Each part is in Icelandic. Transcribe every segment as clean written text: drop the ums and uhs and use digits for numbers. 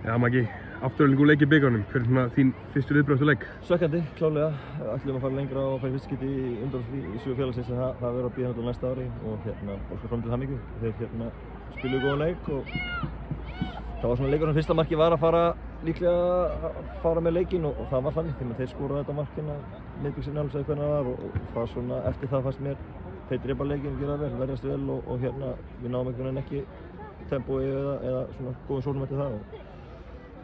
Já, Maggi, afturöldingu leik í bikarnum. Hver er þín fyrstu viðbrögð eftir leik? Svekkjandi, klálega. Ætlum að fara lengra og fara í fyrst skipti í undanúrslit í sögu félagsins en það verður að bíða náttúrulega næsta ári og óskar fram til hamingju. Þeir spiluðu góðan leik og það var svona leikur sem fyrsta markið var að fara líklega að fara með leikinn og það var þannig þegar þeir skoraði þetta markina miðbygg sinni alveg segði hvernig það var og það svona eftir það fannst mér þeir drepa leikinn og gera það vel, verjast vel og við náðum einhvern veginn ekki tempói eða svona góðum sóknum eftir það og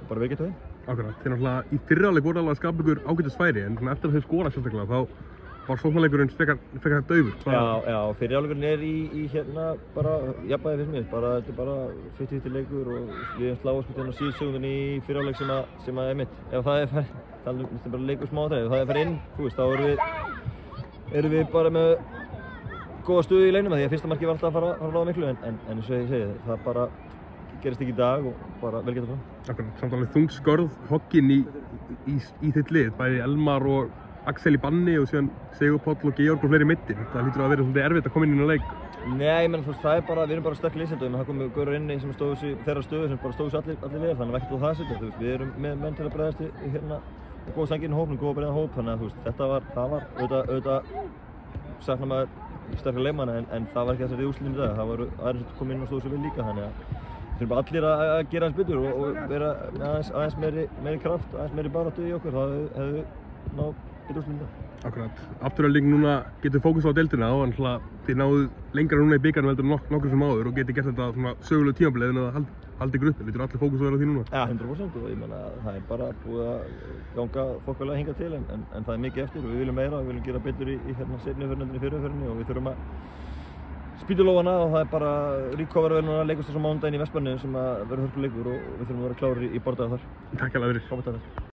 bara vel geta við. Akkurat, þeir náttúrulega í fyrri hálfleik voru alveg að skapa ykkur ágætis færi en eftir að þeir skora sérstaklega þá var sóknarleikurinn frekar daufur. Já, fyrri hálfleikurinn í bara jafnvægi finnst mér, þetta er bara 50-50 leikur og við erum sláast með þennan síðusekundin í fyrri hálfleik sem er mitt. Ef það er bara leikur smáatriði, ef það er farið inn, þá erum við bara með góða stöðu í leiknum því að fyrsta markið var alltaf að fara að ráða miklu en eins og ég segi, það bara gerist ekki í dag og bara vel geta fram. Akkurat, samt alveg þung skörð hogginn í þitt lið, bæði Elmar og Axel í banni og síðan Sigur Páll og Georg og fleiri mittir. Það hlýtur að vera svolítið erfitt að koma inn á leik. Nei, menn það er bara, við erum bara sterk liðsendum, það komu gaurur inn sem stóðu sig þeirra stöðu sem bara stóðu sig allir vel, þannig að ekkert á það setja. Við erum með menn til að bregðast góð stanginn hópnum, góð að bregða hóp, þannig að þetta var auðvitað saknar maður sterkar leikmanna en það var ekki þessari úrslitum í dag. Það voru aðeins sem kom inn og stóðu sig vel líka, þannig að við þurfum bara allir að gera aðeins betur og vera aðeins meiri kraft, aðeins meiri baráttu í okkur, þá hefðu við náð betur úrslitum í dag. Akkurat, afturölding núna getur fókus á deildina og þið náðu lengra núna í bikarnum heldur nokkur sem áður og getur gert þetta svona sögulegu tímabilið en að halda ykkur uppi. Lítur allir fókus að vera á því núna? Ja, 100% og ég meina það er bara búið að ganga þokkalega hingað til en það er mikið eftir og við viljum meira og við viljum gera betur í seinni umferðinni en í fyrri umferðinni og við þurfum að spýta lófana og það er bara recover vel núna leikast þess á mánudaginn í Vestmannaeyjum sem verður hörkuleikur og við þurfum að vera klárir í borðdaga þar. Takk hérlega fyrir.